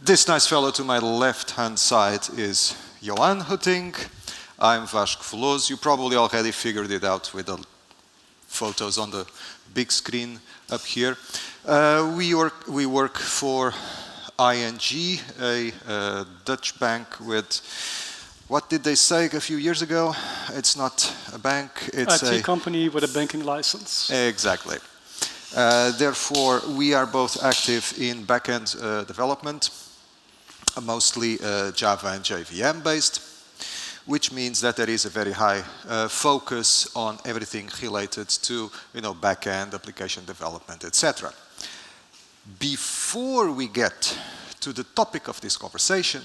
This nice fellow to my left-hand side is Johan Hutting. I'm Veloso. You probably already figured it out with the photos on the big screen up here. We work for ING, a Dutch bank with, what did they say a few years ago? It's not a bank, it's IT company with a banking license. Exactly. Therefore, we are both active in backend development, mostly Java and JVM based, which means that there is a very high focus on everything related to backend application development, etc. Before we get to the topic of this conversation,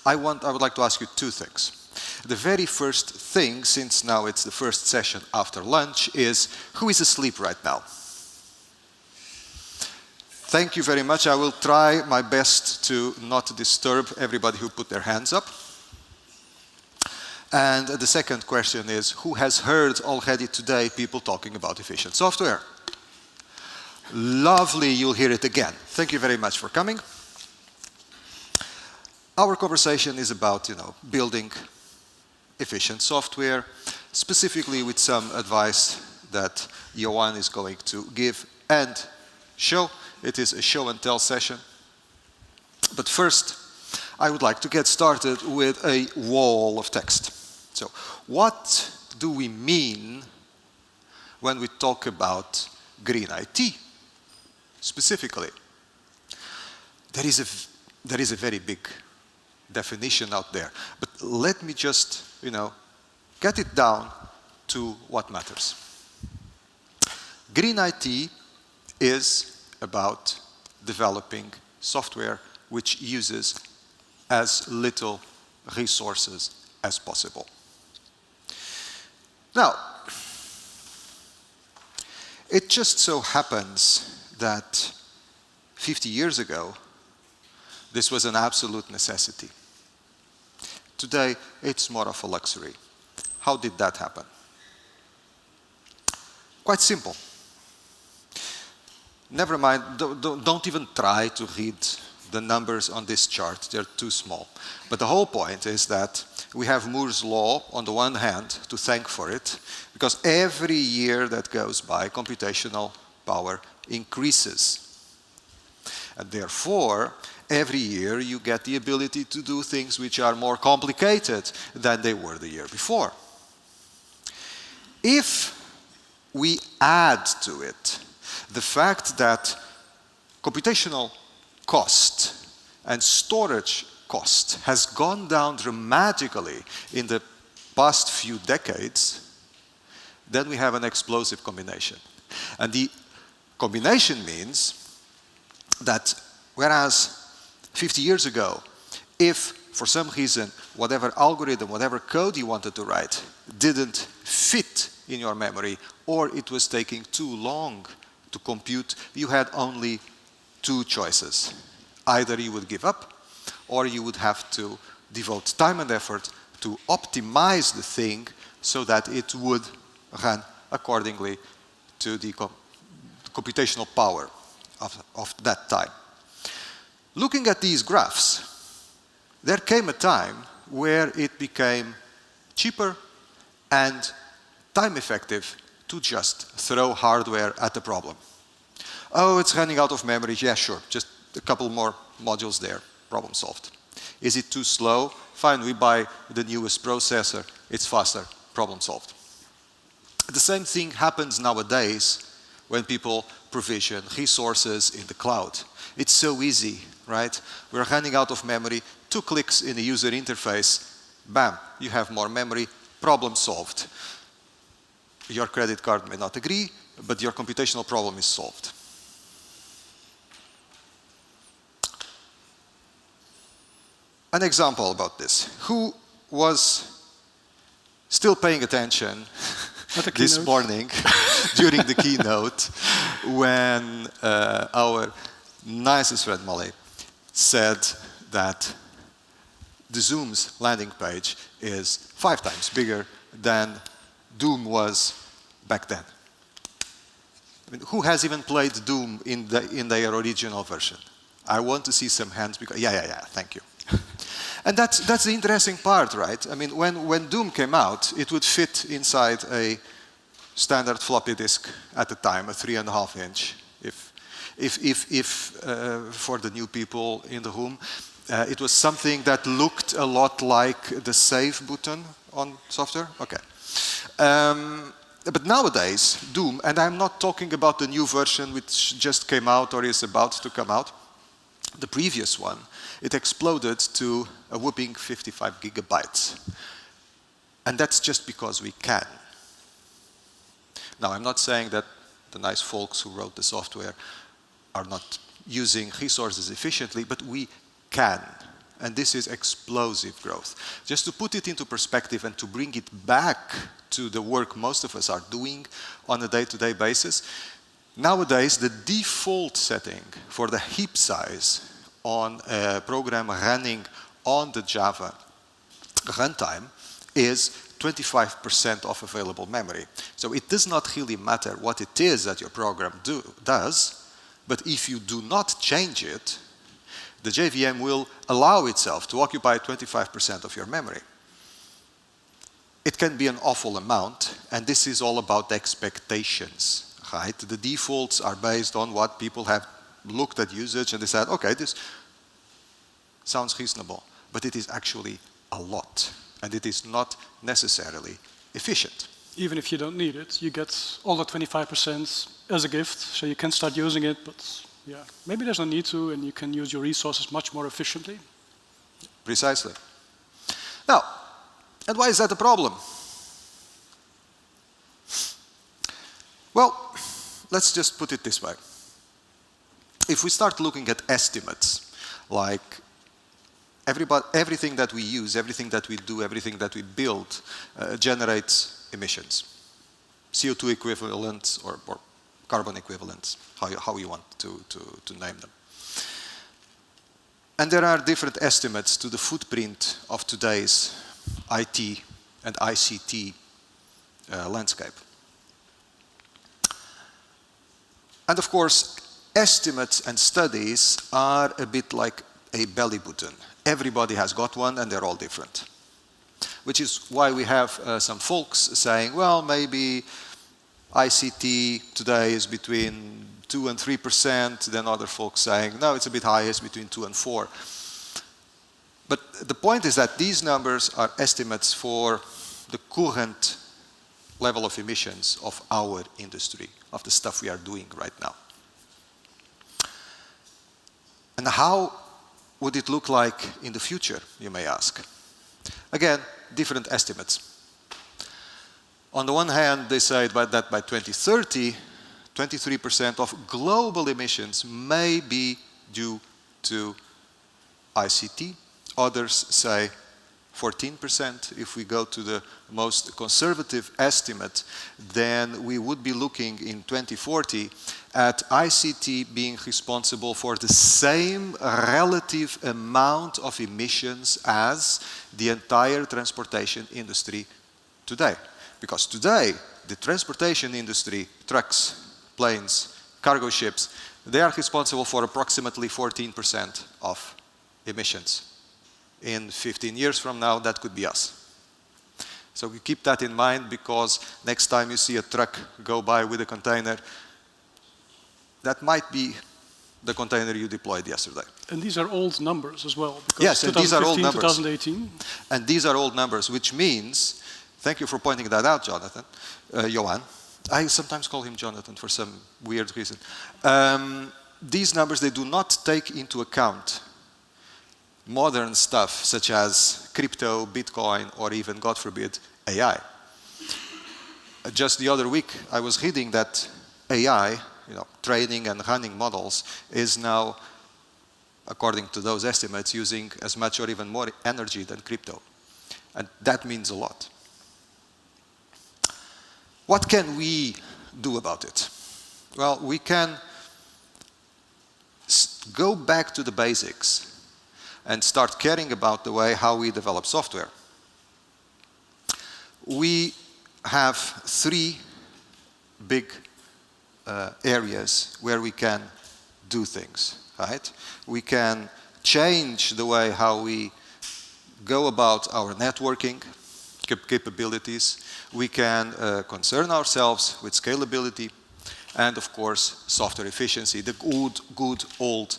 I would like to ask you two things. The very first thing, since now it's the first session after lunch, is who is asleep right now? Thank you very much. I will try my best to not disturb everybody who put their hands up. And the second question is, who has heard already today people talking about efficient software? Lovely, you'll hear it again. Thank you very much for coming. Our conversation is about, building efficient software, specifically with some advice that Johan is going to give and show. It is a show and tell session. But first, I would like to get started with a wall of text. So, what do we mean when we talk about green IT? Specifically, there is a very big definition out there. But let me just, get it down to what matters. Green IT is about developing software which uses as little resources as possible. Now, it just so happens that 50 years ago, this was an absolute necessity. Today, it's more of a luxury. How did that happen? Quite simple. Never mind, don't even try to read the numbers on this chart. They're too small. But the whole point is that we have Moore's law on the one hand to thank for it, because every year that goes by, computational power increases. And therefore, every year you get the ability to do things which are more complicated than they were the year before. If we add to it the fact that computational cost and storage cost has gone down dramatically in the past few decades, then we have an explosive combination. And the combination means that whereas 50 years ago, if for some reason whatever algorithm, whatever code you wanted to write didn't fit in your memory, or it was taking too long to compute, you had only two choices. Either you would give up, or you would have to devote time and effort to optimize the thing so that it would run accordingly to the computational power of that time. Looking at these graphs, there came a time where it became cheaper and time effective to just throw hardware at the problem. Oh, it's running out of memory. Yeah, sure. Just a couple more modules there. Problem solved. Is it too slow? Fine, we buy the newest processor. It's faster. Problem solved. The same thing happens nowadays when people provision resources in the cloud. It's so easy, right? We're running out of memory. 2 clicks in the user interface. Bam, you have more memory. Problem solved. Your credit card may not agree, but your computational problem is solved. An example about this. Who was still paying attention this morning during the keynote when our nicest friend Molly said that the Zoom's landing page is 5 times bigger than Doom was back then? I mean, who has even played Doom in their original version? I want to see some hands because, yeah, thank you. And that's the interesting part, right? I mean, when Doom came out, it would fit inside a standard floppy disk at the time, a 3.5 inch. If for the new people in the room, it was something that looked a lot like the save button on software. Okay. But nowadays, Doom, and I'm not talking about the new version which just came out or is about to come out, the previous one, it exploded to a whopping 55 gigabytes. And that's just because we can. Now, I'm not saying that the nice folks who wrote the software are not using resources efficiently, but we can. And this is explosive growth. Just to put it into perspective and to bring it back to the work most of us are doing on a day-to-day basis, nowadays the default setting for the heap size on a program running on the Java runtime is 25% of available memory. So it does not really matter what it is that your program does, but if you do not change it, the JVM will allow itself to occupy 25% of your memory. It can be an awful amount, and this is all about expectations, right? The defaults are based on what people have looked at usage and they said, okay, this sounds reasonable, but it is actually a lot, and it is not necessarily efficient. Even if you don't need it, you get all the 25% as a gift, so you can start using it, but yeah, maybe there's no need to, and you can use your resources much more efficiently. Precisely. Now, and why is that a problem? Well, let's just put it this way. If we start looking at estimates, like everything that we use, everything that we do, everything that we build generates emissions. CO2 equivalents or carbon equivalents, how you want to name them. And there are different estimates to the footprint of today's IT and ICT landscape. And of course, estimates and studies are a bit like a belly button. Everybody has got one and they're all different. Which is why we have some folks saying, well, maybe ICT today is between 2 and 3%, then other folks saying, no, it's a bit higher, it's between 2 and 4. But the point is that these numbers are estimates for the current level of emissions of our industry, of the stuff we are doing right now. And how would it look like in the future, you may ask? Again, different estimates. On the one hand, they say that by 2030, 23% of global emissions may be due to ICT. Others say 14%. If we go to the most conservative estimate, then we would be looking in 2040 at ICT being responsible for the same relative amount of emissions as the entire transportation industry today. Because today, the transportation industry, trucks, planes, cargo ships, they are responsible for approximately 14% of emissions. In 15 years from now, that could be us. So we keep that in mind, because next time you see a truck go by with a container, that might be the container you deployed yesterday. And these are old numbers as well. Yes, and these are old numbers. 2018. And these are old numbers, which means, thank you for pointing that out, Jonathan, Johan. I sometimes call him Jonathan for some weird reason. These numbers, they do not take into account modern stuff such as crypto, Bitcoin, or even, God forbid, AI. Just the other week, I was reading that AI, training and running models, is now, according to those estimates, using as much or even more energy than crypto. And that means a lot. What can we do about it? Well, we can go back to the basics and start caring about the way how we develop software. We have 3 big areas where we can do things. right? We can change the way how we go about our networking capabilities. We can concern ourselves with scalability and, of course, software efficiency, the good old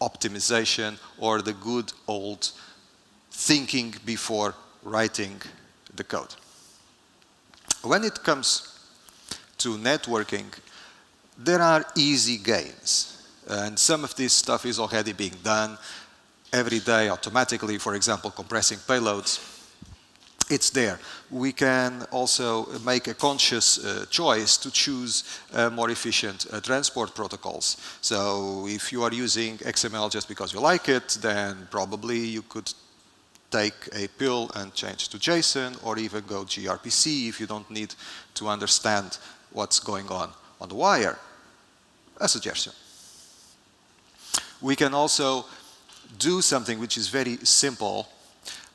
optimization or the good old thinking before writing the code. When it comes to networking, there are easy gains. And some of this stuff is already being done every day automatically, for example, compressing payloads. It's there. We can also make a conscious choice to choose more efficient transport protocols. So if you are using XML just because you like it, then probably you could take a pill and change to JSON, or even go gRPC if you don't need to understand what's going on the wire. A suggestion. We can also do something which is very simple,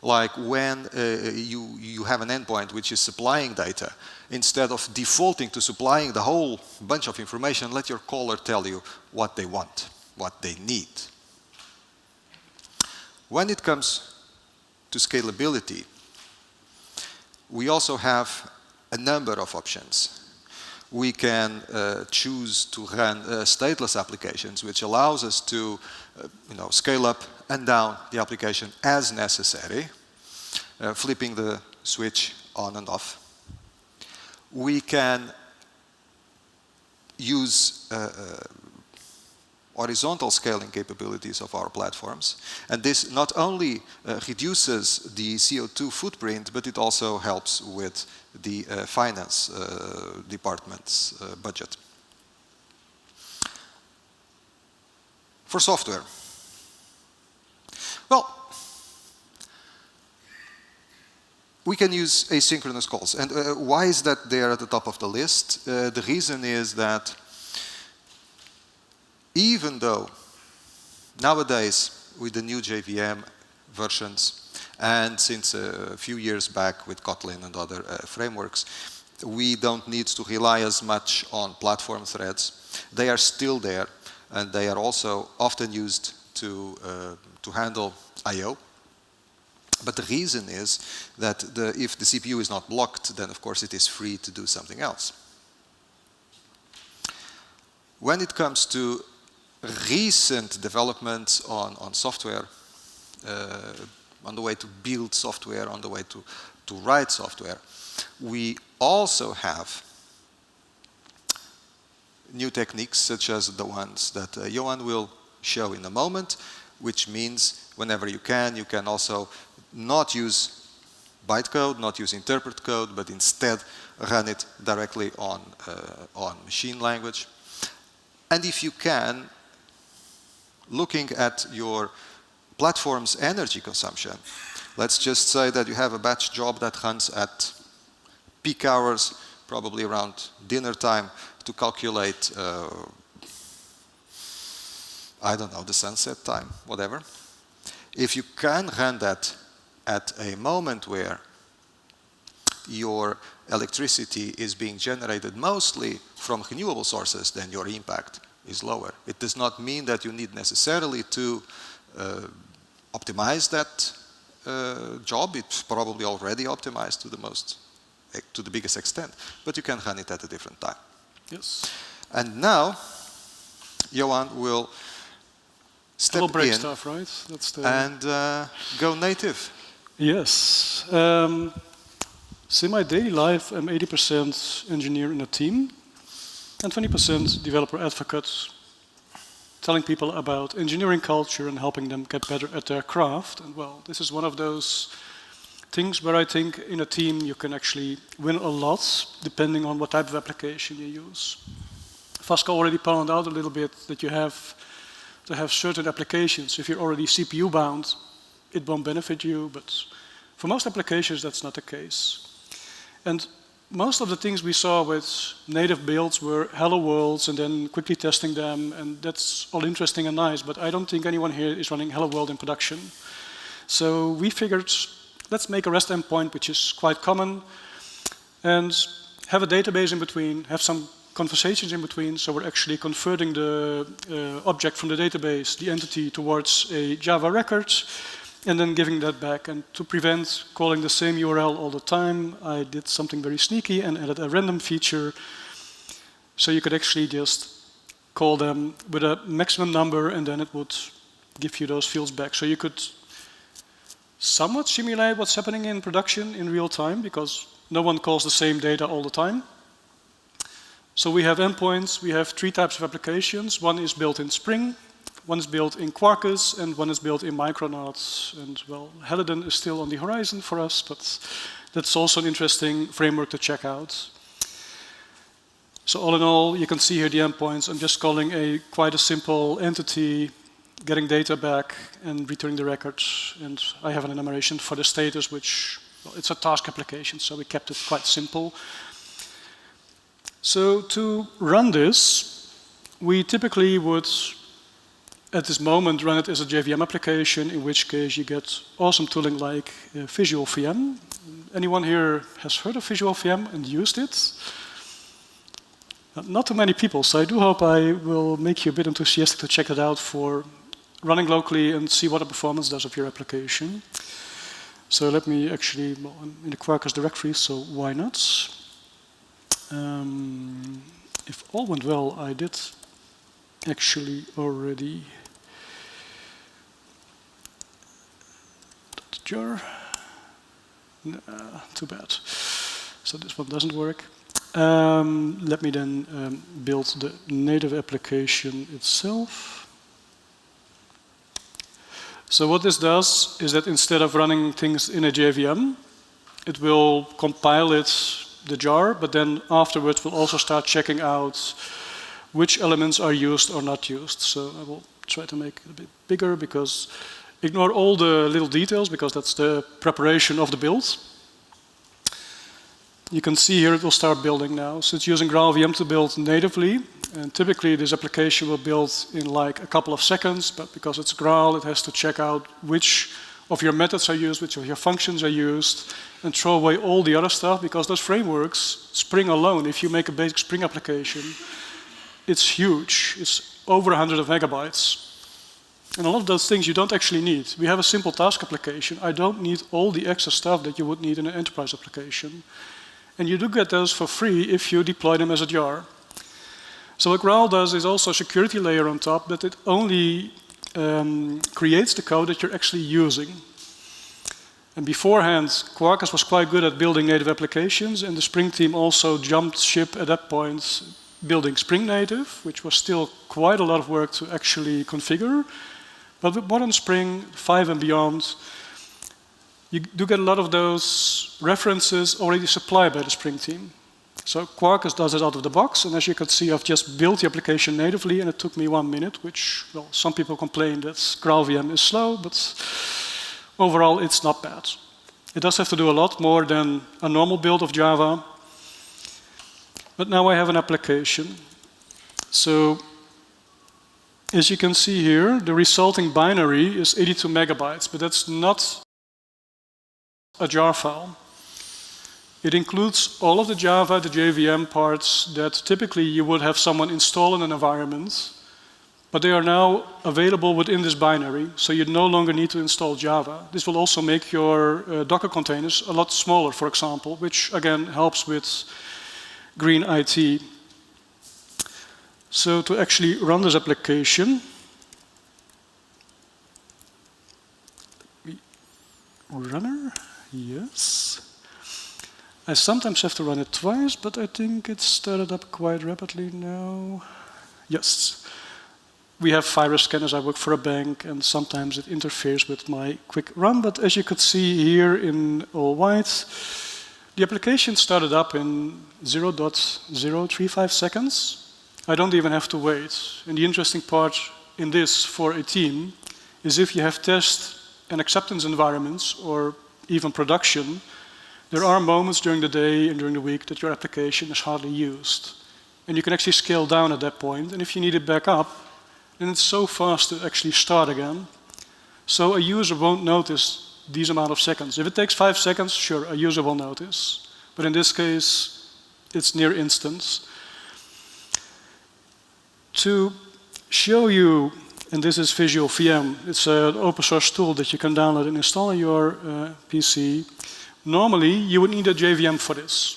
like when you have an endpoint which is supplying data, instead of defaulting to supplying the whole bunch of information, let your caller tell you what they want, what they need. When it comes to scalability, we also have a number of options. We can choose to run stateless applications, which allows us to scale up and down the application as necessary, flipping the switch on and off. We can use horizontal scaling capabilities of our platforms. And this not only reduces the CO2 footprint, but it also helps with the finance department's budget. For software, well, we can use asynchronous calls. And why is that there at the top of the list? The reason is that even though nowadays with the new JVM versions, and since a few years back with Kotlin and other frameworks, we don't need to rely as much on platform threads. They are still there, and they are also often used to handle I/O. But the reason is that if the CPU is not blocked, then of course it is free to do something else. When it comes to recent developments on software, on the way to build software, on the way to write software, we also have new techniques such as the ones that Johan will show in a moment, which means whenever you can also not use bytecode, not use interpret code, but instead run it directly on machine language. And if you can, looking at your platform's energy consumption, let's just say that you have a batch job that runs at peak hours, probably around dinner time, to calculate, I don't know, the sunset time, whatever. If you can run that at a moment where your electricity is being generated mostly from renewable sources, then your impact is lower. It does not mean that you need necessarily to optimize that job. It's probably already optimized to the biggest extent, but you can run it at a different time. Yes. And now, Johan will step break in stuff, right? That's the and go native. Yes. So in my daily life, I'm 80% engineer in a team and 20% developer advocate, telling people about engineering culture and helping them get better at their craft. And well, this is one of those things where I think in a team you can actually win a lot depending on what type of application you use. Vasco already pointed out a little bit that you have to have certain applications. If you're already CPU bound, it won't benefit you, but for most applications that's not the case. And most of the things we saw with native builds were hello worlds and then quickly testing them, and that's all interesting and nice, but I don't think anyone here is running hello world in production. So we figured, let's make a REST endpoint which is quite common, and have a database in between, have some conversations in between, so we're actually converting the object from the database, the entity, towards a Java record, and then giving that back. And to prevent calling the same URL all the time, I did something very sneaky and added a random feature, so you could actually just call them with a maximum number, and then it would give you those fields back. So you could somewhat simulate what's happening in production in real time, because no one calls the same data all the time. So we have endpoints, we have 3 types of applications. One is built in Spring, one is built in Quarkus, and one is built in Micronauts. And well, Helidon is still on the horizon for us, but that's also an interesting framework to check out. So all in all, you can see here the endpoints. I'm just calling quite a simple entity, getting data back and returning the records. And I have an enumeration for the status, which, well, it's a task application, so we kept it quite simple. So to run this, we typically would, at this moment, run it as a JVM application, in which case you get awesome tooling like Visual VM. Anyone here has heard of Visual VM and used it? Not too many people, so I do hope I will make you a bit enthusiastic to check it out for running locally and see what the performance does of your application. So let me actually, well, I'm in the Quarkus directory, so why not? If all went well, I did actually already jar. Nah, too bad. So this one doesn't work. Let me then build the native application itself. So what this does is that instead of running things in a JVM, it will compile the jar, but then afterwards we'll also start checking out which elements are used or not used. So I will try to make it a bit bigger, because ignore all the little details, because that's the preparation of the build. You can see here it will start building now. So it's using GraalVM to build natively. And typically this application will build in like a couple of seconds, but because it's Graal, it has to check out which of your methods are used, which of your functions are used, and throw away all the other stuff, because those frameworks, Spring alone, if you make a basic Spring application, it's huge. It's over 100 megabytes. And a lot of those things you don't actually need. We have a simple task application. I don't need all the extra stuff that you would need in an enterprise application. And you do get those for free if you deploy them as a jar. So what Graal does is also a security layer on top, that it only creates the code that you're actually using. And beforehand, Quarkus was quite good at building native applications, and the Spring team also jumped ship at that point, building Spring Native, which was still quite a lot of work to actually configure. But with modern Spring 5 and beyond, you do get a lot of those references already supplied by the Spring team. So Quarkus does it out of the box, and as you can see, I've just built the application natively, and it took me 1 minute, which, well, some people complain that GraalVM is slow, but overall it's not bad. It does have to do a lot more than a normal build of Java. But now I have an application. So as you can see here, the resulting binary is 82 megabytes, but that's not a jar file. It includes all of the Java, the JVM parts that typically you would have someone install in an environment, but they are now available within this binary, so you no longer need to install Java. This will also make your Docker containers a lot smaller, for example, which again helps with green IT. So to actually run this application, runner, yes. I sometimes have to run it twice, but I think it's started up quite rapidly now. Yes. We have virus scanners. I work for a bank, and sometimes it interferes with my quick run. But as you could see here in all white, the application started up in 0.035 seconds. I don't even have to wait. And the interesting part in this for a team is if you have test and acceptance environments, or even production, there are moments during the day and during the week that your application is hardly used. And you can actually scale down at that point. And if you need it back up, then it's so fast to actually start again. So a user won't notice these amount of seconds. If it takes 5 seconds, sure, a user will notice. But in this case, it's near instant. To show you, and this is Visual VM, it's an open source tool that you can download and install on your PC. Normally, you would need a JVM for this.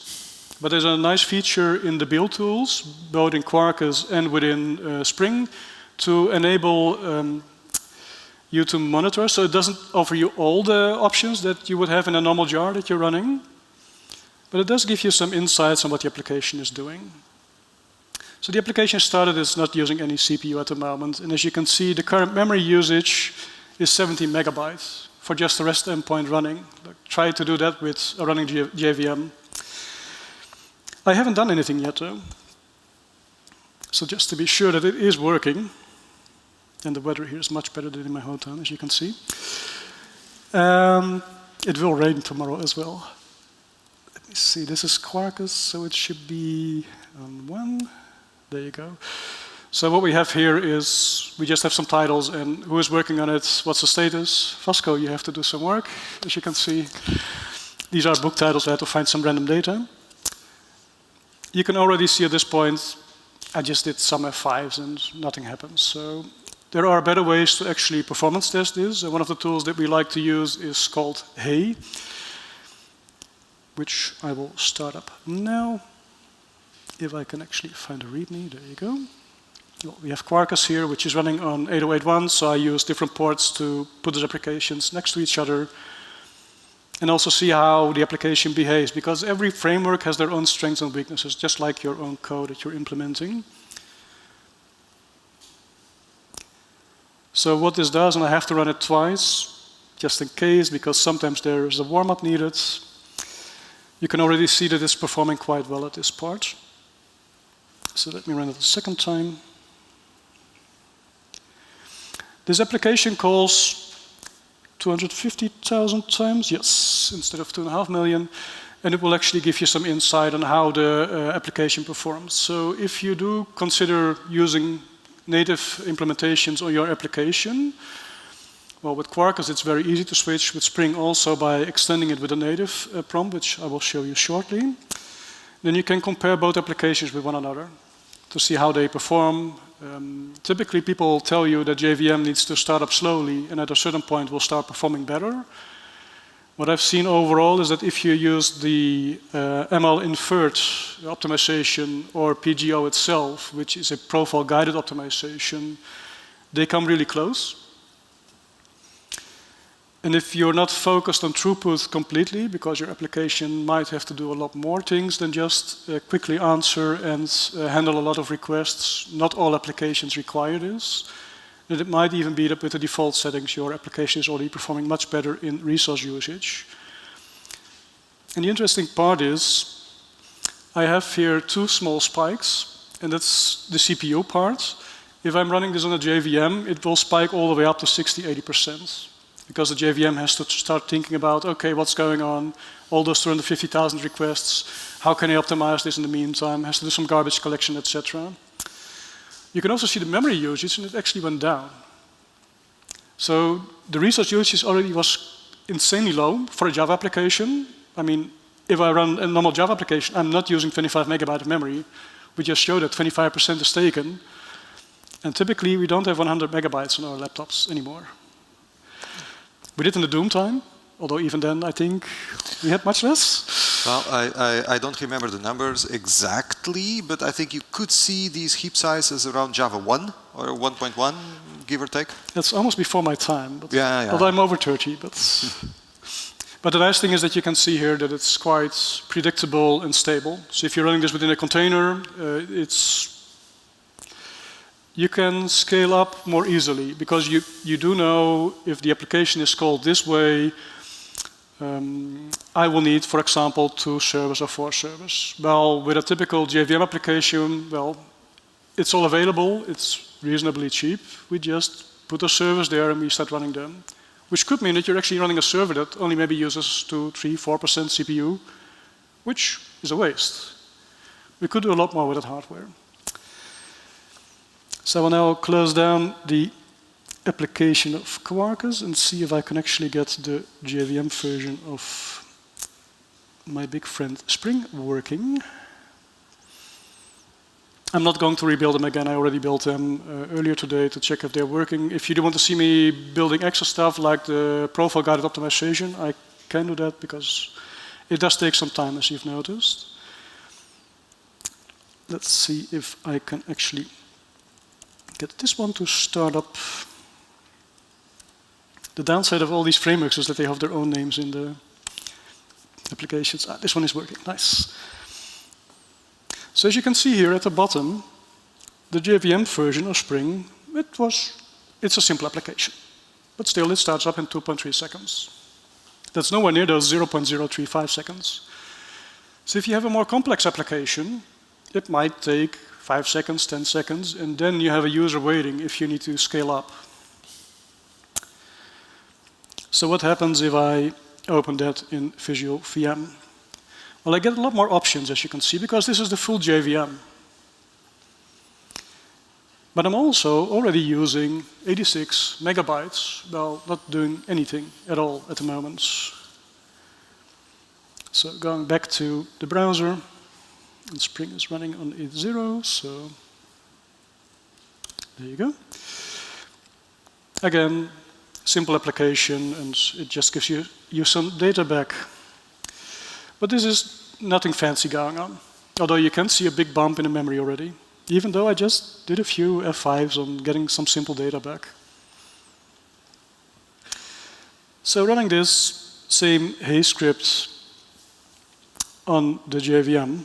But there's a nice feature in the build tools, both in Quarkus and within Spring, to enable you to monitor. So it doesn't offer you all the options that you would have in a normal jar that you're running, but it does give you some insights on what the application is doing. So the application started is not using any CPU at the moment, and as you can see, the current memory usage is 70 megabytes for just the REST endpoint running. Try to do that with a running JVM. I haven't done anything yet, though. So just to be sure that it is working, and the weather here is much better than in my hometown, as you can see. It will rain tomorrow as well. Let me see, this is Quarkus, so it should be on 1. There you go. So what we have here is, we just have some titles and who is working on it, what's the status. Vasco, you have to do some work, as you can see. These are book titles, I had to find some random data. You can already see at this point, I just did some F5s and nothing happens. So there are better ways to actually performance test this. And one of the tools that we like to use is called Hey, which I will start up now. If I can actually find a README, there you go. Well, we have Quarkus here, which is running on 8081, so I use different ports to put those applications next to each other and also see how the application behaves, because every framework has their own strengths and weaknesses, just like your own code that you're implementing. So what this does, and I have to run it twice, just in case, because sometimes there is a warm-up needed. You can already see that it's performing quite well at this part. So let me run it a second time. This application calls 250,000 times, yes, instead of 2.5 million, and it will actually give you some insight on how the application performs. So if you do consider using native implementations on your application, well, with Quarkus it's very easy to switch, with Spring also by extending it with a native prompt, which I will show you shortly. Then you can compare both applications with one another to see how they perform. Typically people tell you that JVM needs to start up slowly and at a certain point will start performing better. What I've seen overall is that if you use the ML inferred optimization or PGO itself, which is a profile guided optimization, they come really close. And if you're not focused on throughput completely, because your application might have to do a lot more things than just quickly answer and handle a lot of requests, not all applications require this. And it might even be that with the default settings, your application is already performing much better in resource usage. And the interesting part is, I have here 2 small spikes, and that's the CPU part. If I'm running this on a JVM, it will spike all the way up to 60–80%. Because the JVM has to start thinking about, okay, what's going on, all those 250,000 requests, how can I optimize this in the meantime, has to do some garbage collection, etc. You can also see the memory usage, and it actually went down. So the resource usage already was insanely low for a Java application. I mean, if I run a normal Java application, I'm not using 25 megabytes of memory. We just showed that 25% is taken. And typically, we don't have 100 megabytes on our laptops anymore. We did in the Doom time, although even then I think we had much less. Well, I don't remember the numbers exactly, but I think you could see these heap sizes around Java 1 or 1.1, give or take. That's almost before my time, but yeah. Although I'm over 30. But the nice thing is that you can see here that it's quite predictable and stable. So if you're running this within a container, you can scale up more easily because you do know if the application is called this way, I will need, for example, 2 servers or 4 servers. Well, with a typical JVM application, well, it's all available, it's reasonably cheap. We just put the servers there and we start running them, which could mean that you're actually running a server that only maybe uses 2, 3, 4% CPU, which is a waste. We could do a lot more with that hardware. So I will now close down the application of Quarkus and see if I can actually get the JVM version of my big friend Spring working. I'm not going to rebuild them again. I already built them earlier today to check if they're working. If you do want to see me building extra stuff like the profile guided optimization, I can do that because it does take some time, as you've noticed. Let's see if I can actually get this one to start up. The downside of all these frameworks is that they have their own names in the applications. This one is working, nice. So as you can see here at the bottom, the JVM version of Spring, it's a simple application. But still, it starts up in 2.3 seconds. That's nowhere near those 0.035 seconds. So if you have a more complex application, it might take 5 seconds, 10 seconds, and then you have a user waiting if you need to scale up. So what happens if I open that in Visual VM? Well, I get a lot more options, as you can see, because this is the full JVM. But I'm also already using 86 megabytes while not doing anything at all at the moment. So going back to the browser, and Spring is running on 8.0, so there you go. Again, simple application, and it just gives you some data back. But this is nothing fancy going on, although you can see a big bump in the memory already, even though I just did a few F5s on getting some simple data back. So running this same Hey script on the JVM,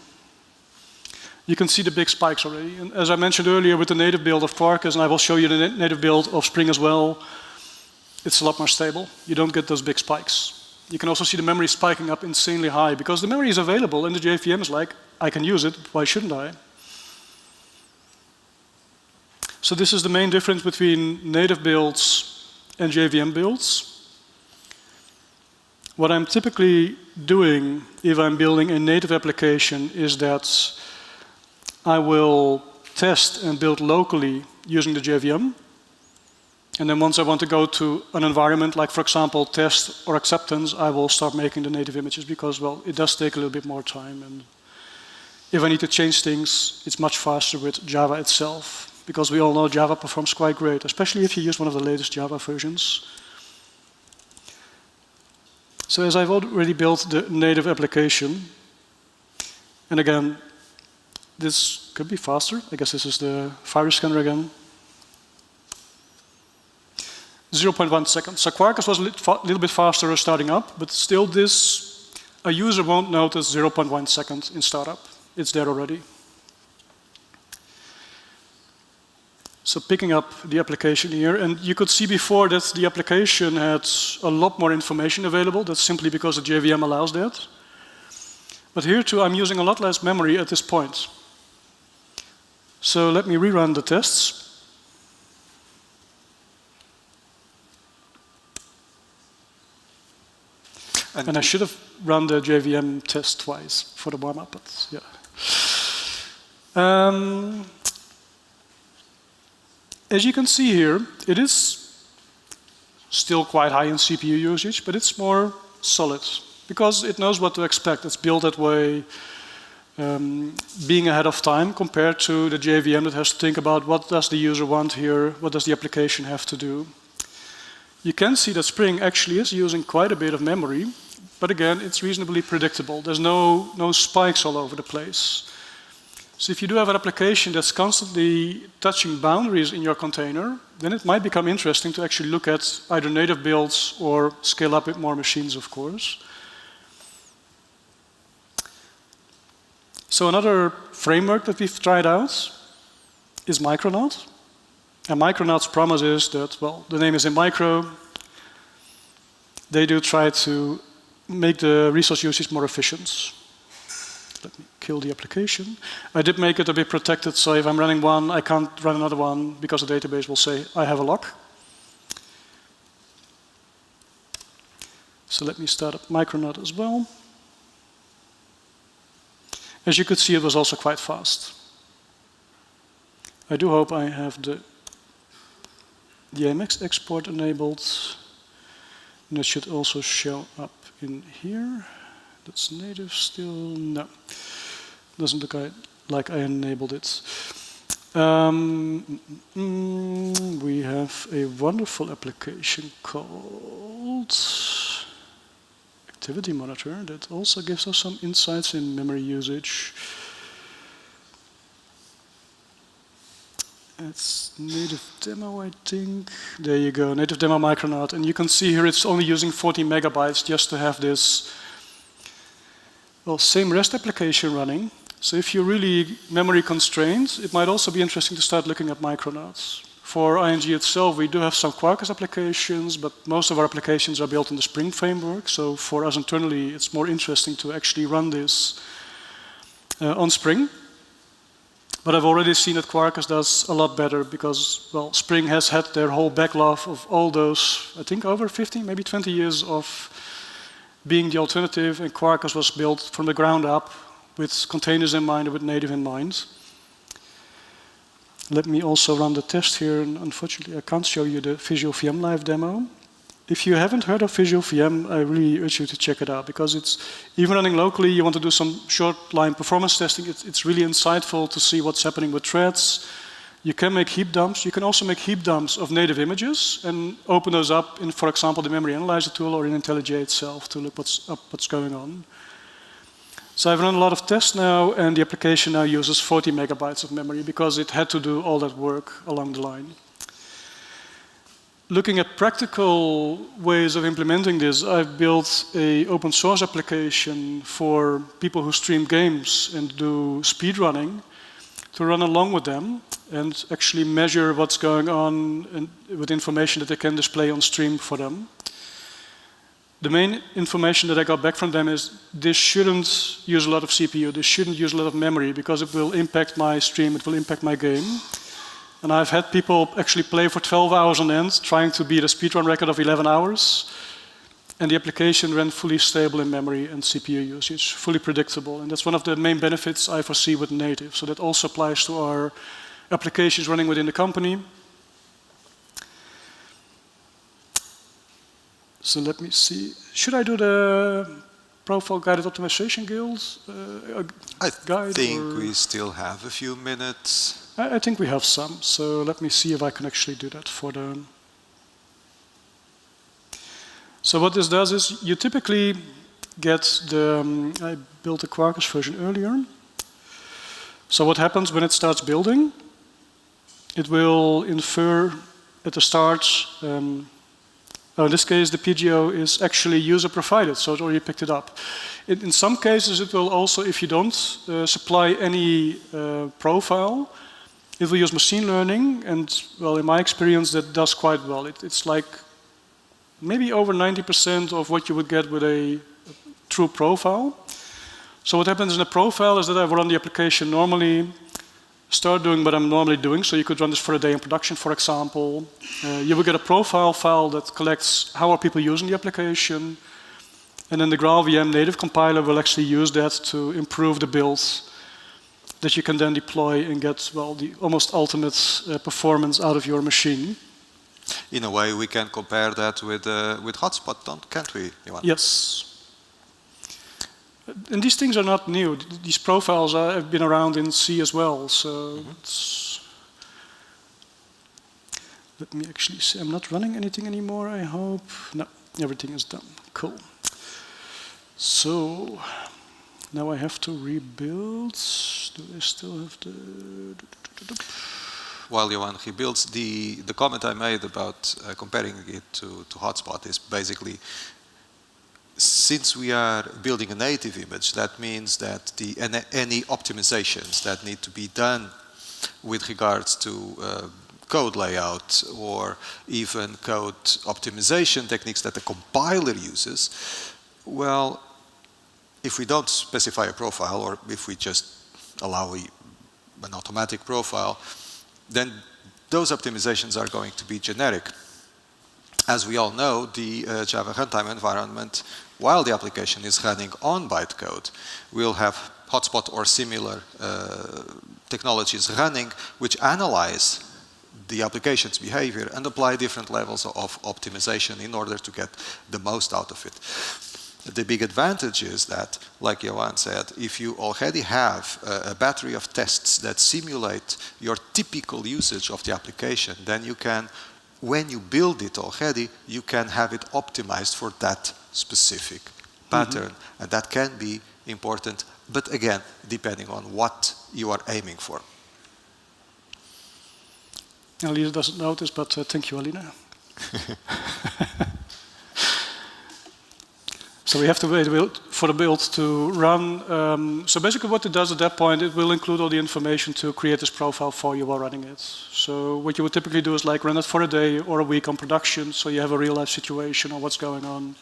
you can see the big spikes already. And as I mentioned earlier with the native build of Quarkus, and I will show you the native build of Spring as well, it's a lot more stable. You don't get those big spikes. You can also see the memory spiking up insanely high because the memory is available and the JVM is like, I can use it, why shouldn't I? So this is the main difference between native builds and JVM builds. What I'm typically doing if I'm building a native application is that I will test and build locally using the JVM. And then once I want to go to an environment like, for example, test or acceptance, I will start making the native images because, well, it does take a little bit more time. And if I need to change things, it's much faster with Java itself because we all know Java performs quite great, especially if you use one of the latest Java versions. So as I've already built the native application, and again, this could be faster. I guess this is the virus scanner again. 0.1 seconds. So Quarkus was a little bit faster starting up, but still this, a user won't notice 0.1 seconds in startup. It's there already. So picking up the application here, and you could see before that the application had a lot more information available. That's simply because the JVM allows that. But here too, I'm using a lot less memory at this point. So let me rerun the tests. And I should have run the JVM test twice for the warm-up, but yeah. As you can see here, it is still quite high in CPU usage, but it's more solid because it knows what to expect. It's built that way, being ahead of time compared to the JVM that has to think about what does the user want here, what does the application have to do. You can see that Spring actually is using quite a bit of memory, but again, it's reasonably predictable. There's no spikes all over the place. So if you do have an application that's constantly touching boundaries in your container, then it might become interesting to actually look at either native builds or scale up with more machines, of course. So another framework that we've tried out is Micronaut. And Micronaut's promise is that, well, the name is in micro. They do try to make the resource usage more efficient. Let me kill the application. I did make it a bit protected, so if I'm running one, I can't run another one because the database will say, I have a lock. So let me start up Micronaut as well. As you could see, it was also quite fast. I do hope I have the AMX export enabled. And it should also show up in here. That's native still. No, doesn't look like I enabled it. We have a wonderful application called Activity Monitor that also gives us some insights in memory usage. It's native demo, I think. There you go, native demo Micronaut. And you can see here it's only using 40 megabytes just to have this, well, same REST application running. So if you're really memory constrained, it might also be interesting to start looking at Micronauts. For ING itself, we do have some Quarkus applications, but most of our applications are built in the Spring framework. So for us internally, it's more interesting to actually run this on Spring. But I've already seen that Quarkus does a lot better because, well, Spring has had their whole backlog of all those, I think over 15, maybe 20 years of being the alternative, and Quarkus was built from the ground up with containers in mind and with native in mind. Let me also run the test here, and unfortunately I can't show you the Visual VM live demo. If you haven't heard of Visual VM, I really urge you to check it out because it's, even running locally, you want to do some short line performance testing, it's really insightful to see what's happening with threads. You can make heap dumps. You can also make heap dumps of native images and open those up in, for example, the memory analyzer tool or in IntelliJ itself to look what's going on. So I've run a lot of tests now, and the application now uses 40 megabytes of memory because it had to do all that work along the line. Looking at practical ways of implementing this, I've built an open source application for people who stream games and do speedrunning to run along with them and actually measure what's going on and with information that they can display on stream for them. The main information that I got back from them is this shouldn't use a lot of CPU, this shouldn't use a lot of memory because it will impact my stream, it will impact my game. And I've had people actually play for 12 hours on end, trying to beat a speedrun record of 11 hours. And the application ran fully stable in memory and CPU usage, fully predictable. And that's one of the main benefits I foresee with native. So that also applies to our applications running within the company. So let me see. Should I do the Profile Guided Optimization Guild guide? I think we still have a few minutes. I think we have some, so let me see if I can actually do that for the... So what this does is you typically get the... I built the Quarkus version earlier. So what happens when it starts building? It will infer at the start... in this case, the PGO is actually user-provided, so it already picked it up. In some cases, it will also, if you don't supply any profile, it will use machine learning, and well, in my experience, that does quite well. It's like maybe over 90% of what you would get with a true profile. So what happens in a profile is that I run the application normally, start doing what I'm normally doing. So you could run this for a day in production, for example. You will get a profile file that collects how are people using the application, and then the GraalVM native compiler will actually use that to improve the builds that you can then deploy and get, well, the almost ultimate performance out of your machine. In a way, we can compare that with Hotspot, can't we, Johan? Yes. And these things are not new. These profiles have been around in C as well. So it's... Let me actually see. I'm not running anything anymore, I hope. No, everything is done. Cool. So... Now I have to rebuild. Do I still have the... While Johan, he builds, the comment I made about comparing it to Hotspot is basically, since we are building a native image, that means that any optimizations that need to be done with regards to code layout or even code optimization techniques that the compiler uses, well, if we don't specify a profile, or if we just allow an automatic profile, then those optimizations are going to be generic. As we all know, the Java runtime environment, while the application is running on bytecode, will have Hotspot or similar technologies running which analyze the application's behavior and apply different levels of optimization in order to get the most out of it. The big advantage is that, like Johan said, if you already have a battery of tests that simulate your typical usage of the application, then you can, when you build it already, you can have it optimized for that specific pattern. And that can be important, but again, depending on what you are aiming for. Alina doesn't notice, but thank you, Alina. So we have to wait for the build to run. So basically what it does at that point, it will include all the information to create this profile for you while running it. So what you would typically do is like run it for a day or a week on production, so you have a real life situation or what's going on.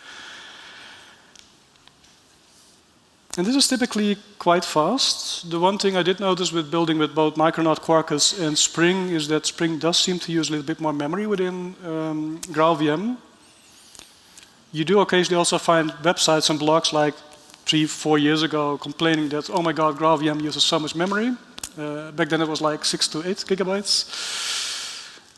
And this is typically quite fast. The one thing I did notice with building with both Micronaut, Quarkus, and Spring is that Spring does seem to use a little bit more memory within GraalVM. You do occasionally also find websites and blogs like 3-4 years ago complaining that, oh my god, GraalVM uses so much memory. Back then it was like 6 to 8 gigabytes.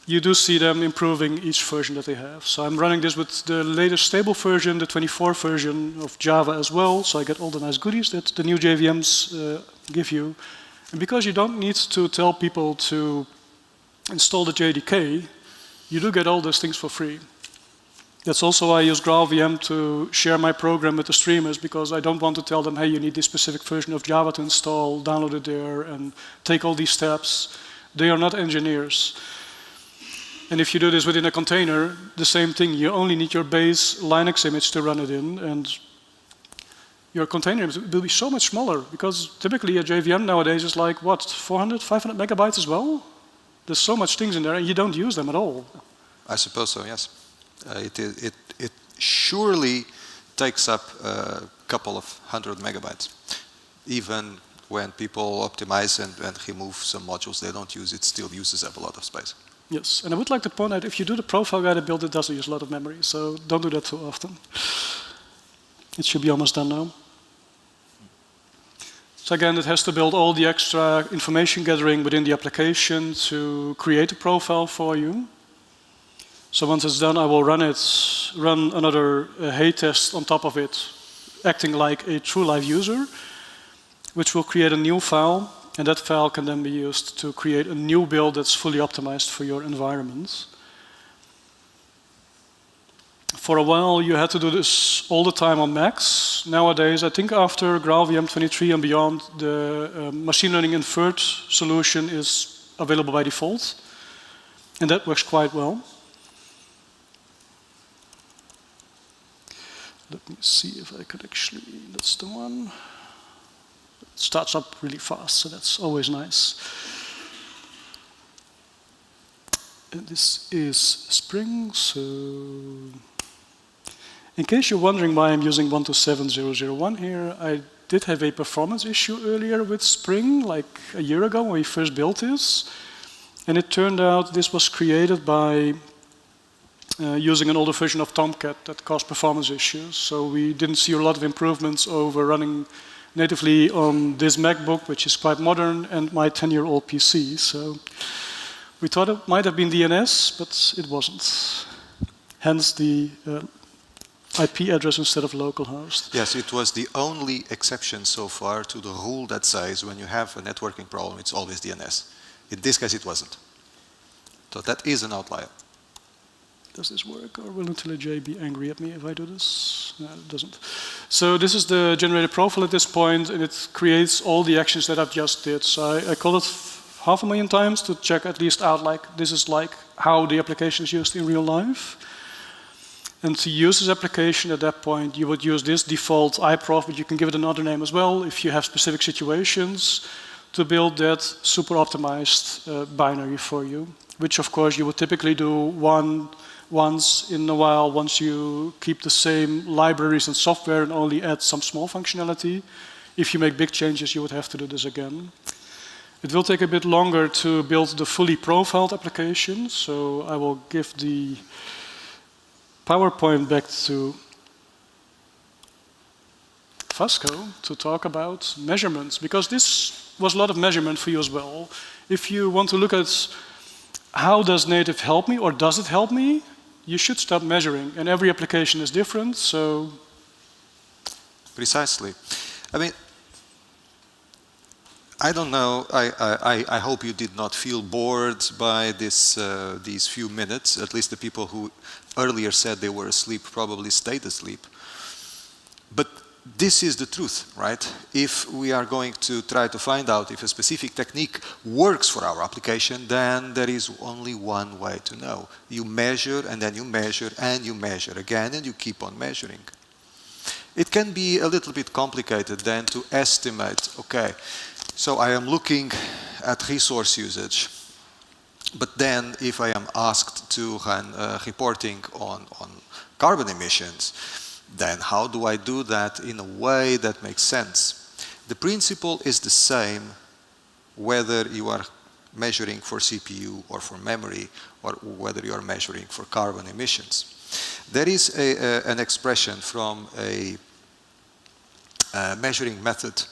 You do see them improving each version that they have. So I'm running this with the latest stable version, the 24 version of Java as well, so I get all the nice goodies that the new JVMs give you. And because you don't need to tell people to install the JDK, you do get all those things for free. That's also why I use GraalVM to share my program with the streamers, because I don't want to tell them, hey, you need this specific version of Java to install, download it there, and take all these steps. They are not engineers. And if you do this within a container, the same thing. You only need your base Linux image to run it in, and your container will be so much smaller, because typically a JVM nowadays is like, what, 400, 500 megabytes as well? There's so much things in there, and you don't use them at all. I suppose so, yes. It surely takes up a couple of 100 megabytes. Even when people optimize and remove some modules they don't use, it still uses up a lot of space. Yes, and I would like to point out, if you do the profile guide build, it doesn't use a lot of memory, so don't do that too often. It should be almost done now. So again, it has to build all the extra information gathering within the application to create a profile for you. So once it's done, I will run another hey test on top of it, acting like a true live user, which will create a new file, and that file can then be used to create a new build that's fully optimized for your environment. For a while, you had to do this all the time on Macs. Nowadays, I think after GraalVM 23 and beyond, the machine learning inferred solution is available by default, and that works quite well. Let me see if I could actually, that's the one. It starts up really fast, so that's always nice. And this is Spring, so in case you're wondering why I'm using 127001 here, I did have a performance issue earlier with Spring, like a year ago when we first built this. And it turned out this was created by using an older version of Tomcat that caused performance issues. So we didn't see a lot of improvements over running natively on this MacBook, which is quite modern, and my 10-year-old PC. So we thought it might have been DNS, but it wasn't. Hence the IP address instead of localhost. Yes, it was the only exception so far to the rule that says when you have a networking problem, it's always DNS. In this case, it wasn't. So that is an outlier. Does this work, or will IntelliJ be angry at me if I do this? No, it doesn't. So this is the generated profile at this point, and it creates all the actions that I've just did. So I call it 500,000 times to check at least out, like, this is like how the application is used in real life. And to use this application at that point, you would use this default iProf, but you can give it another name as well if you have specific situations, to build that super optimized binary for you, which of course you would typically do once in a while, once you keep the same libraries and software and only add some small functionality. If you make big changes, you would have to do this again. It will take a bit longer to build the fully profiled application, so I will give the PowerPoint back to Vasco to talk about measurements, because this was a lot of measurement for you as well. If you want to look at how does native help me, or does it help me, you should start measuring. And every application is different, so Precisely. I mean, I don't know. I hope you did not feel bored by these few minutes. At least the people who earlier said they were asleep probably stayed asleep. But this is the truth, right? If we are going to try to find out if a specific technique works for our application, then there is only one way to know. You measure, and then you measure, and you measure again, and you keep on measuring. It can be a little bit complicated then to estimate, okay, so I am looking at resource usage, but then if I am asked to run reporting on carbon emissions, then how do I do that in a way that makes sense? The principle is the same whether you are measuring for CPU or for memory, or whether you are measuring for carbon emissions. There is an expression from a measuring method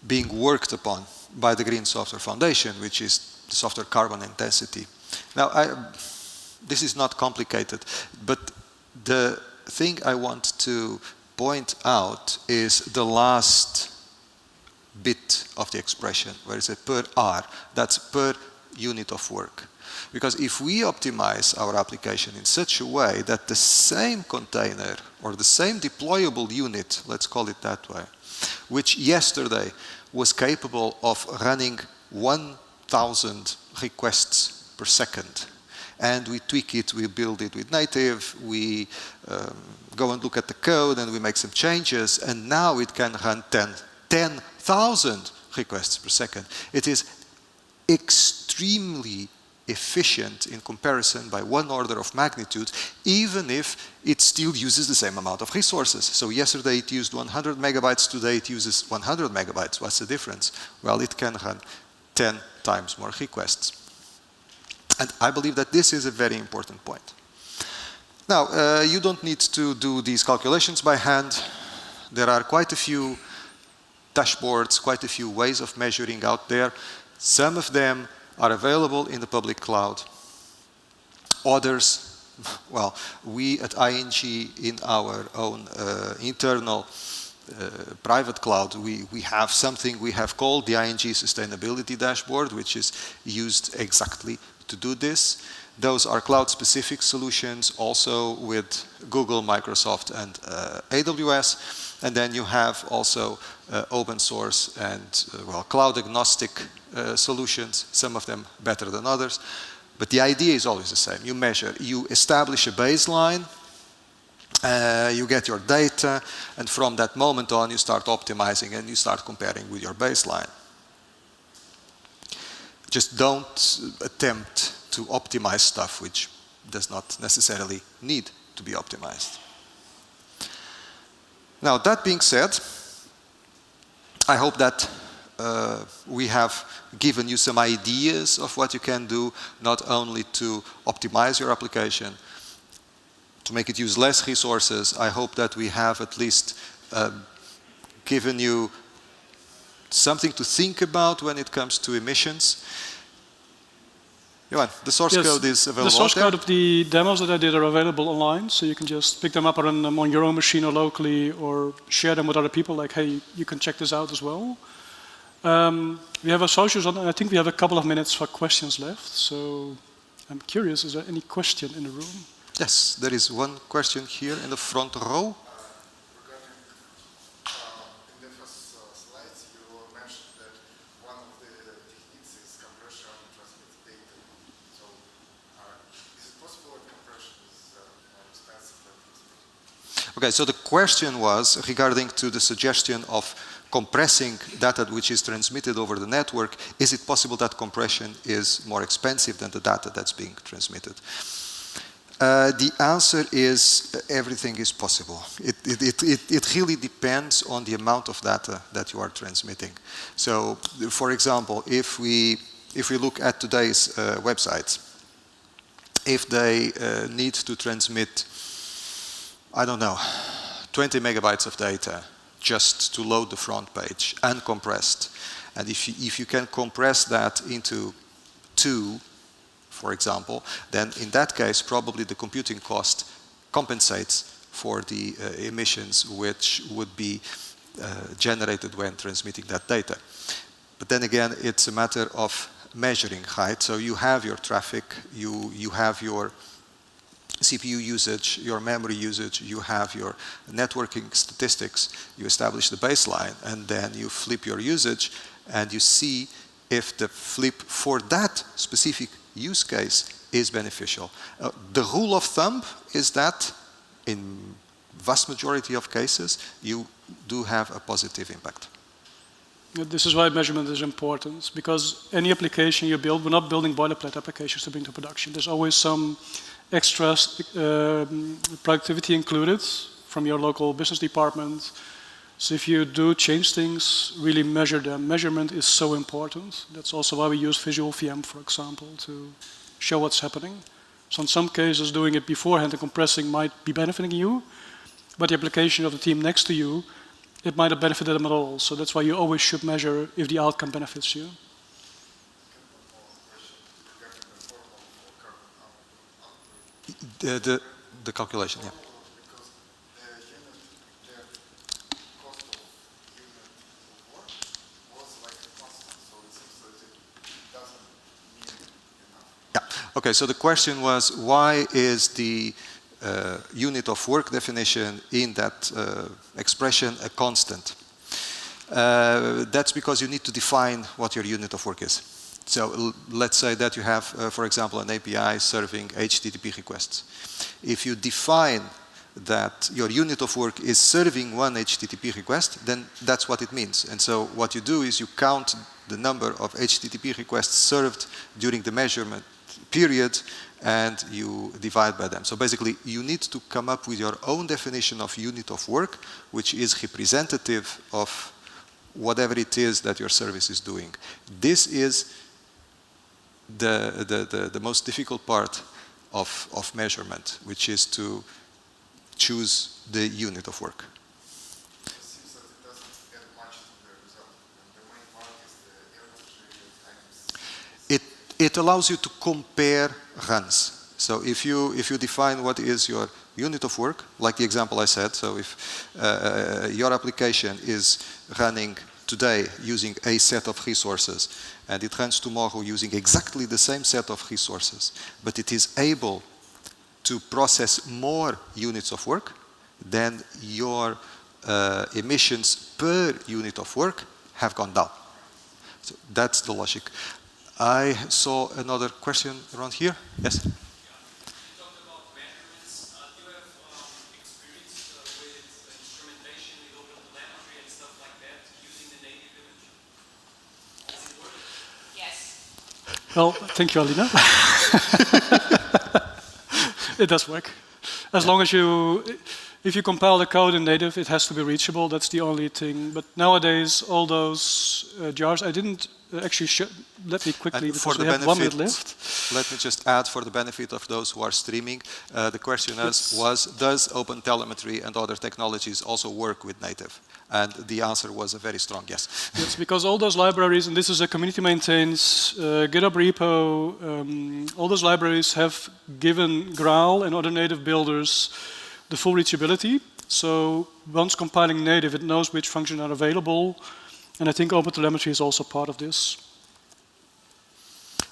being worked upon by the Green Software Foundation, which is the software carbon intensity. Now, this is not complicated, but the thing I want to point out is the last bit of the expression, where it says per hour. That's per unit of work. Because if we optimize our application in such a way that the same container or the same deployable unit, let's call it that way, which yesterday was capable of running 1,000 requests per second, and we tweak it, we build it with native, we go and look at the code and we make some changes, and now it can run 10,000 requests per second. It is extremely efficient in comparison by one order of magnitude, even if it still uses the same amount of resources. So yesterday it used 100 megabytes, today it uses 100 megabytes. What's the difference? Well, it can run 10 times more requests. And I believe that this is a very important point. Now, you don't need to do these calculations by hand. There are quite a few dashboards, quite a few ways of measuring out there. Some of them are available in the public cloud. Others, well, we at ING in our own internal private cloud, we have something we have called the ING Sustainability Dashboard, which is used exactly to do this. Those are cloud-specific solutions, also with Google, Microsoft, and AWS. And then you have also open source and well, cloud-agnostic solutions, some of them better than others. But the idea is always the same. You measure, you establish a baseline, you get your data, and from that moment on you start optimizing and you start comparing with your baseline. Just don't attempt to optimize stuff which does not necessarily need to be optimized. Now, that being said, I hope that we have given you some ideas of what you can do, not only to optimize your application, to make it use less resources. I hope that we have at least given you something to think about when it comes to emissions. Johan, the source code is available. The source code of the demos that I did are available online, so you can just pick them up and run them on your own machine or locally, or share them with other people, like, hey, you can check this out as well. We have our socials on, and I think we have a couple of minutes for questions left, so I'm curious, is there any question in the room? Yes, there is one question here in the front row. Okay, so the question was regarding to the suggestion of compressing data which is transmitted over the network. Is it possible that compression is more expensive than the data that's being transmitted? The answer is everything is possible. It really depends on the amount of data that you are transmitting. So, for example, if we look at today's websites, if they need to transmit, I don't know, 20 megabytes of data just to load the front page, uncompressed. And if you can compress that into 2, for example, then in that case, probably the computing cost compensates for the emissions which would be generated when transmitting that data. But then again, it's a matter of measuring height. So you have your traffic, you have your CPU usage, your memory usage, you have your networking statistics, you establish the baseline, and then you flip your usage, and you see if the flip for that specific use case is beneficial. The rule of thumb is that in vast majority of cases, you do have a positive impact. This is why measurement is important, because any application you build, we're not building boilerplate applications to bring to production. There's always some extra productivity included from your local business department. So if you do change things, really measure them. Measurement is so important. That's also why we use visual VM, for example, to show what's happening. So in some cases, doing it beforehand and compressing might be benefiting you, but the application of the team next to you, it might have benefited them at all. So that's why you always should measure if the outcome benefits you. The calculation, yeah. Yeah. Okay, so the question was, why is the unit of work definition in that expression a constant? That's because you need to define what your unit of work is. So let's say that you have, for example, an API serving HTTP requests. If you define that your unit of work is serving one HTTP request, then that's what it means. And so what you do is you count the number of HTTP requests served during the measurement period, and you divide by them. So basically, you need to come up with your own definition of unit of work, which is representative of whatever it is that your service is doing. This is the most difficult part of measurement, which is to choose the unit of work. It seems that it doesn't add much to the result. The main part is the average times. It allows you to compare runs. So if you define what is your unit of work, like the example I said, so if your application is running today using a set of resources, and it runs tomorrow using exactly the same set of resources, but it is able to process more units of work, then your emissions per unit of work have gone down. So that's the logic. I saw another question around here. Yes? Well, thank you, Alina. It does work. As long as if you compile the code in native, it has to be reachable. That's the only thing. But nowadays, all those jars, I didn't actually let me quickly, because we have 1 minute left. Let me just add, for the benefit of those who are streaming, the question was, does OpenTelemetry and other technologies also work with native? And the answer was a very strong yes. Yes, because all those libraries, and this is a community maintains GitHub repo, all those libraries have given Graal and other native builders the full reachability. So once compiling native, it knows which functions are available. And I think OpenTelemetry is also part of this.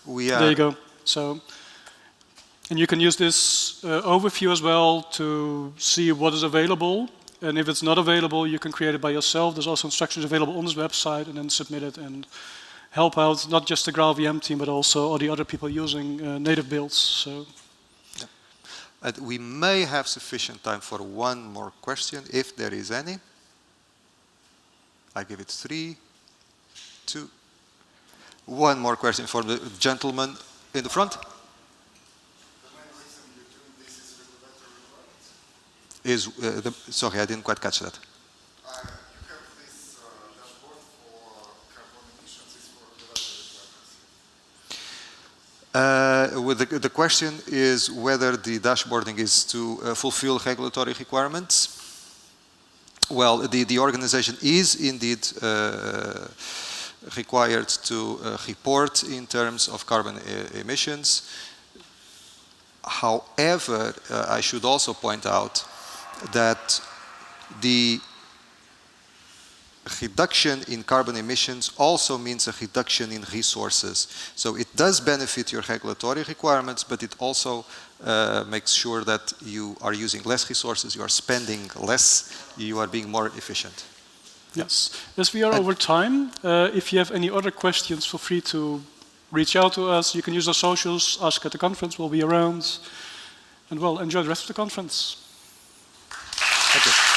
There you go. So, and you can use this overview as well to see what is available. And if it's not available, you can create it by yourself. There's also instructions available on this website, and then submit it and help out not just the Graal VM team, but also all the other people using native builds. So. Yeah. And we may have sufficient time for one more question, if there is any. I give it 3, 2. One more question for the gentleman in the front. Sorry, I didn't quite catch that. You have this dashboard for carbon emissions is for regulatory requirements. The question is whether the dashboarding is to fulfill regulatory requirements. Well, the organization is indeed required to report in terms of carbon emissions. However, I should also point out that the reduction in carbon emissions also means a reduction in resources. So it does benefit your regulatory requirements, but it also makes sure that you are using less resources, you are spending less, you are being more efficient. Yes. As we are over time, if you have any other questions, feel free to reach out to us. You can use our socials, ask at the conference, we'll be around. And well, enjoy the rest of the conference. Thank you.